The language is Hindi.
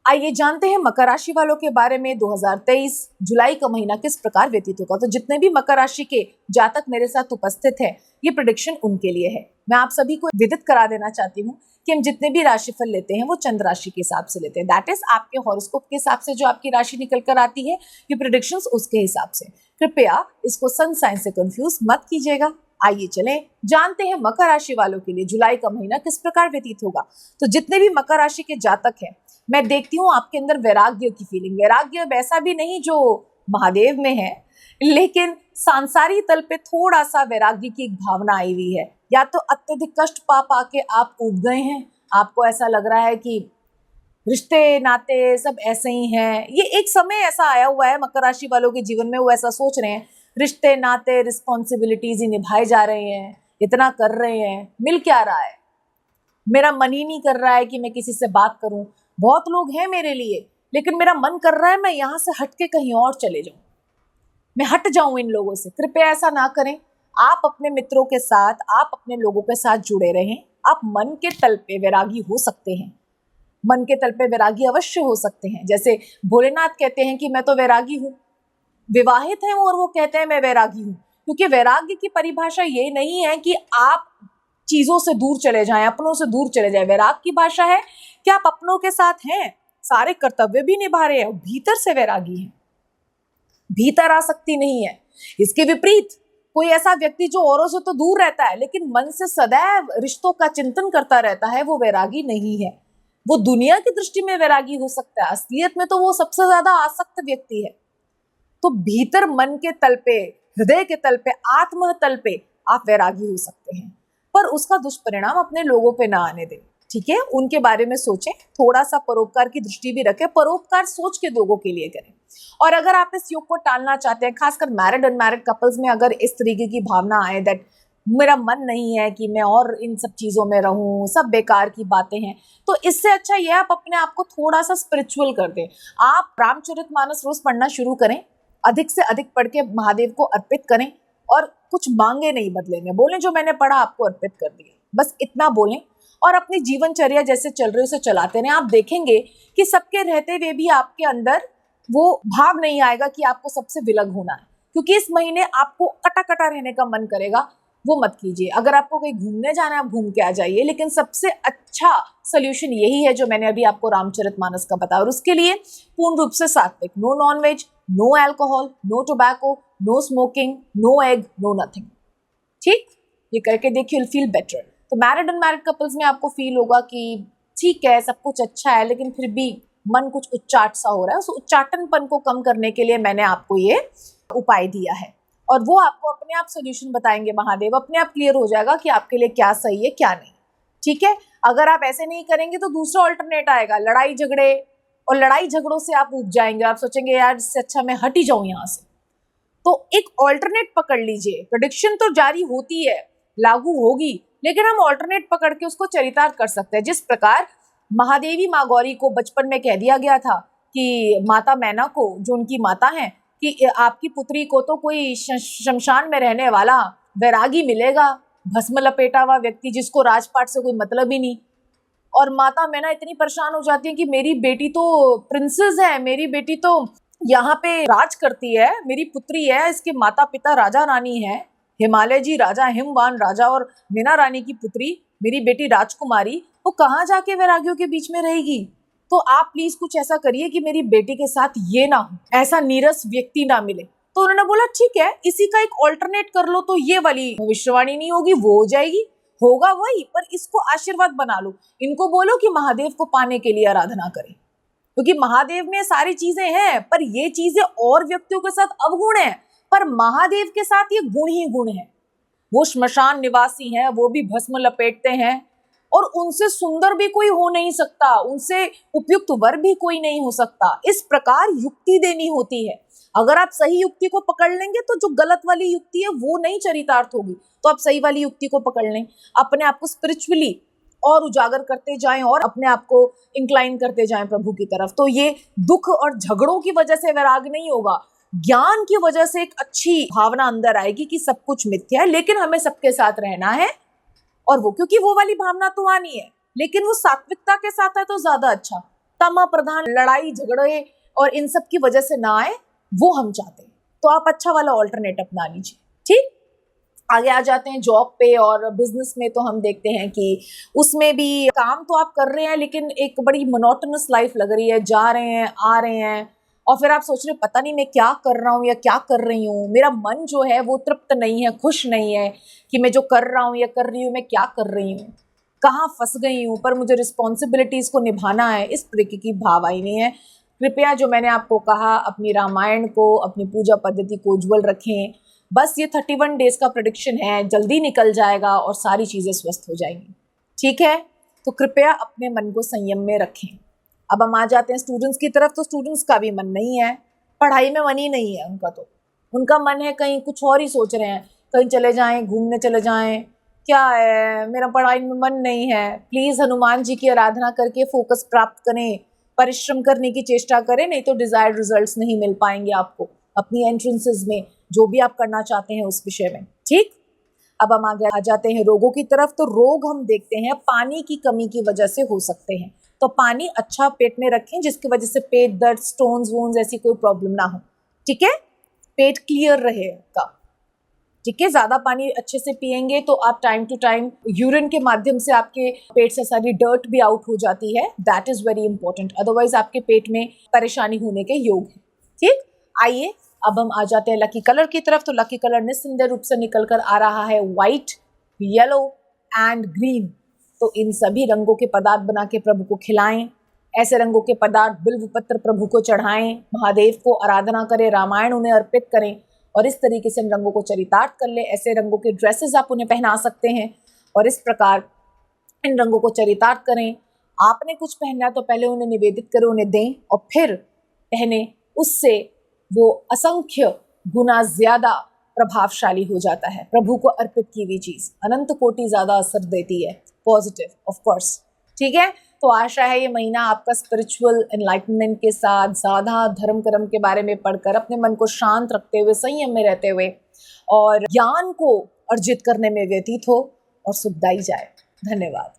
आइए जानते हैं मकर राशि वालों के बारे में 2023 जुलाई का महीना किस प्रकार व्यतीत होगा। तो जितने भी मकर राशि के जातक मेरे साथ उपस्थित हैं, ये प्रेडिक्शन उनके लिए है। मैं आप सभी को विदित करा देना चाहती हूँ कि हम जितने भी राशिफल लेते हैं वो चंद्र राशि के हिसाब से लेते हैं। दैट इज आपके हॉरोस्कोप के हिसाब से जो आपकी राशि निकल कर आती है, ये प्रेडिक्शंस उसके हिसाब से। कृपया इसको सन साइन से कंफ्यूज मत कीजिएगा। आइए चलें जानते हैं मकर राशि वालों के लिए जुलाई का महीना किस प्रकार व्यतीत होगा। तो जितने भी मकर राशि के जातक हैं, मैं देखती हूँ आपके अंदर वैराग्य की फीलिंग। वैराग्य वैसा भी नहीं जो महादेव में है, लेकिन सांसारिक तल पे थोड़ा सा वैराग्य की एक भावना आई हुई है। या तो अत्यधिक कष्ट पा पा के आप ऊब गए हैं, आपको ऐसा लग रहा है कि रिश्ते नाते सब ऐसे ही हैं। ये एक समय ऐसा आया हुआ है मकर राशि वालों के जीवन में, वो ऐसा सोच रहे हैं रिश्ते नाते रिस्पॉन्सिबिलिटीज ही निभाए जा रहे हैं, इतना कर रहे हैं, मिल क्या रहा है, मेरा मन ही नहीं कर रहा है कि मैं किसी से बात करूं। बहुत लोग हैं मेरे लिए, लेकिन मेरा मन कर रहा है मैं यहाँ से हट के कहीं और चले जाऊं, मैं हट जाऊं इन लोगों से। कृपया ऐसा ना करें। आप अपने मित्रों के साथ, आप अपने लोगों के साथ जुड़े रहें। आप मन के तल पे वैरागी हो सकते हैं, मन के तल पे वैरागी अवश्य हो सकते हैं। जैसे भोलेनाथ कहते हैं कि मैं तो वैरागी हूँ, विवाहित हैं और वो कहते हैं मैं वैरागी हूँ। क्योंकि वैराग्य की परिभाषा ये नहीं है कि आप चीजों से दूर चले जाएं, अपनों से दूर चले जाएं। वैराग की भाषा है कि आप अपनों के साथ हैं, सारे कर्तव्य भी निभा रहे हैं, भीतर से वैरागी हैं, भीतर आसक्ति नहीं है। इसके विपरीत कोई ऐसा व्यक्ति जो औरों से तो दूर रहता है लेकिन मन से सदैव रिश्तों का चिंतन करता रहता है, वो वैरागी नहीं है। वो दुनिया की दृष्टि में वैरागी हो सकता है, असलियत में तो वो सबसे ज्यादा आसक्त व्यक्ति है। तो भीतर मन के तल पे, हृदय के तल पे, आत्म तल पे आप वैरागी हो सकते हैं, पर उसका दुष्परिणाम अपने लोगों पे ना आने दें। ठीक है, उनके बारे में सोचें, थोड़ा सा परोपकार की दृष्टि भी रखें, परोपकार सोच के लोगों के लिए करें। और अगर आप इस योग को टालना चाहते हैं, खासकर मैरिड अनमैरिड कपल्स में अगर इस तरीके की भावना आए दैट मेरा मन नहीं है कि मैं और इन सब चीजों में रहूं, सब बेकार की बातें हैं, तो इससे अच्छा ये आप अपने आप को थोड़ा सा स्पिरिचुअल कर दें। आप रामचरितमानस रोज पढ़ना शुरू करें, अधिक से अधिक पढ़ के महादेव को अर्पित करें और कुछ मांगे नहीं बदले में, बोलें जो मैंने पढ़ा आपको अर्पित कर दिया, बस इतना बोलें और अपनी जीवनचर्या जैसे चल रही है उसे चलाते रहें। आप देखेंगे कि सबके रहते हुए भी आपके अंदर वो भाव नहीं आएगा कि आपको सबसे विलग होना है। क्योंकि इस महीने आपको कटा कटा रहने का मन करेगा, वो मत कीजिए। अगर आपको कहीं घूमने जाना है आप घूम के आ जाइए, लेकिन सबसे अच्छा सोल्यूशन यही है जो मैंने अभी आपको रामचरितमानस का बताया। और उसके लिए पूर्ण रूप से सात्विक, no nonveg, no alcohol, no tobacco, no smoking, no egg, no nothing. ठीक, ये करके देखिए, you'll feel better। तो मैरिड एंड मैरिड कपल्स में आपको फील होगा कि ठीक है सब कुछ अच्छा है, लेकिन फिर भी मन कुछ उच्चाट सा हो रहा है। उस उच्चाटनपन को कम करने के लिए मैंने आपको ये उपाय दिया है, और वो आपको अपने आप सोल्यूशन बताएंगे महादेव। अपने आप क्लियर हो जाएगा कि आपके लिए क्या सही है क्या नहीं। ठीक है, अगर आप ऐसे नहीं करेंगे तो दूसरा ऑल्टरनेट आएगा, लड़ाई झगड़े, और लड़ाई झगड़ों से आप उब जाएंगे। आप सोचेंगे यार इससे अच्छा मैं हट ही जाऊं यहाँ से। तो एक ऑल्टरनेट पकड़ लीजिए। प्रेडिक्शन तो जारी होती है, लागू होगी, लेकिन हम ऑल्टरनेट पकड़ के उसको चरितार्थ कर सकते हैं। जिस प्रकार महादेवी माँ गौरी को बचपन में कह दिया गया था कि माता मैना को, जो उनकी माता हैं, कि आपकी पुत्री को तो कोई शमशान में रहने वाला वैरागी मिलेगा, भस्म लपेटा हुआ व्यक्ति जिसको राजपाट से कोई मतलब ही नहीं। और माता मैना इतनी परेशान हो जाती है कि मेरी बेटी तो प्रिंसेस है, मेरी बेटी तो यहाँ पे राज करती है, मेरी पुत्री है, इसके माता पिता राजा रानी है, हिमालय जी राजा, हिमवान राजा, और मीना रानी की पुत्री मेरी बेटी राजकुमारी, वो कहाँ जाके वैरागियों के बीच में रहेगी। तो आप प्लीज कुछ ऐसा करिए कि मेरी बेटी के साथ ये ना हो, ऐसा नीरस व्यक्ति ना मिले। तो उन्होंने बोला ठीक है, इसी का एक ऑल्टरनेट कर लो, तो ये वाली भविष्यवाणी नहीं होगी, वो हो जाएगी, होगा वही, पर इसको आशीर्वाद बना लो। इनको बोलो कि महादेव को पाने के लिए आराधना करें, क्योंकि महादेव में सारी चीजें हैं, पर ये चीजें और व्यक्तियों के साथ अवगुण है, पर महादेव के साथ ये गुण ही गुण है। वो श्मशान निवासी हैं, वो भी भस्म लपेटते हैं, और उनसे सुंदर भी कोई हो नहीं सकता, उनसे उपयुक्त वर भी कोई नहीं हो सकता। इस प्रकार युक्ति देनी होती है। अगर आप सही युक्ति को पकड़ लेंगे तो जो गलत वाली युक्ति है वो नहीं चरितार्थ होगी। तो आप सही वाली युक्ति को पकड़ लें, अपने आप को स्पिरिचुअली और उजागर करते जाएं और अपने आप को इंक्लाइन करते जाएं प्रभु की तरफ। तो ये दुख और झगड़ों की वजह से वैराग नहीं होगा, ज्ञान की वजह से एक अच्छी भावना अंदर आएगी कि सब कुछ मिथ्या है, लेकिन हमें सबके साथ रहना है। और वो, क्योंकि वो वाली भावना तो आनी है, लेकिन वो सात्विकता के साथ है तो ज्यादा अच्छा। तमा प्रधान लड़ाई झगड़े और इन सब की वजह से ना आए, वो हम चाहते हैं। तो आप अच्छा वाला ऑल्टरनेट अपना लीजिए। ठीक, आगे आ जाते हैं जॉब पे और बिजनेस में। तो हम देखते हैं कि उसमें भी काम तो आप कर रहे हैं, लेकिन एक बड़ी मोनोटोनस लाइफ लग रही है, जा रहे हैं आ रहे हैं, और फिर आप सोच रहे हैं पता नहीं मैं क्या कर रहा हूँ या क्या कर रही हूँ, मेरा मन जो है वो तृप्त नहीं है, खुश नहीं है कि मैं जो कर रहा हूँ या कर रही हूँ मैं क्या कर रही हूँ, कहाँ फंस गई हूँ, पर मुझे रिस्पॉन्सिबिलिटीज को निभाना है, इस तरीके की भाव आई नहीं है। कृपया जो मैंने आपको कहा, अपनी रामायण को, अपनी पूजा पद्धति को उज्जवल रखें। बस ये 31 डेज का प्रेडिक्शन है, जल्दी निकल जाएगा और सारी चीज़ें स्वस्थ हो जाएंगी। ठीक है, तो कृपया अपने मन को संयम में रखें। अब हम आ जाते हैं स्टूडेंट्स की तरफ। तो स्टूडेंट्स का भी मन नहीं है, पढ़ाई में मन ही नहीं है उनका। तो उनका मन है कहीं कुछ और ही सोच रहे हैं, कहीं चले जाएं, घूमने चले जाएं, क्या है मेरा पढ़ाई में मन नहीं है। प्लीज़ हनुमान जी की आराधना करके फोकस प्राप्त करें, परिश्रम करने की चेष्टा करें, नहीं तो डिजायर्ड रिजल्ट्स नहीं मिल पाएंगे आपको अपनी एंट्रेंसेस में, जो भी आप करना चाहते हैं उस विषय में। ठीक, अब हम आगे आ जाते हैं रोगों की तरफ। तो रोग हम देखते हैं पानी की कमी की वजह से हो सकते हैं। तो पानी अच्छा पेट में रखें, जिसकी वजह से पेट दर्द, स्टोन्स वोन्स ऐसी कोई प्रॉब्लम ना हो। ठीक है, पेट क्लियर रहेगा। ठीक है, ज्यादा पानी अच्छे से पिएंगे तो आप टाइम टू टाइम यूरिन के माध्यम से आपके पेट से सारी डर्ट भी आउट हो जाती है। That is very important, otherwise आपके पेट में परेशानी होने के योग है। ठीक, आइए अब हम आ जाते हैं लकी कलर की तरफ। तो लकी कलर निस्संदेह रूप से निकल कर आ रहा है व्हाइट, येलो एंड ग्रीन। तो इन सभी रंगों के पदार्थ बना के प्रभु को खिलाएं। ऐसे रंगों के पदार्थ बिल्व पत्र प्रभु को चढ़ाएं, महादेव को आराधना करें, रामायण उन्हें अर्पित करें और इस तरीके से इन रंगों को चरितार्थ कर ले। ऐसे रंगों के ड्रेसेस आप उन्हें पहना सकते हैं और इस प्रकार इन रंगों को चरितार्थ करें। आपने कुछ पहनना तो पहले उन्हें निवेदित करें, उन्हें दें और फिर पहने। उससे वो असंख्य गुना ज्यादा प्रभावशाली हो जाता है। प्रभु को अर्पित की हुई चीज अनंत कोटि ज्यादा असर देती है, पॉजिटिव ऑफ कोर्स। ठीक है, तो आशा है ये महीना आपका स्पिरिचुअल एनलाइटनमेंट के साथ ज्यादा धर्म कर्म के बारे में पढ़कर अपने मन को शांत रखते हुए, संयम में रहते हुए और ज्ञान को अर्जित करने में व्यतीत हो और सुखदाई जाए। धन्यवाद।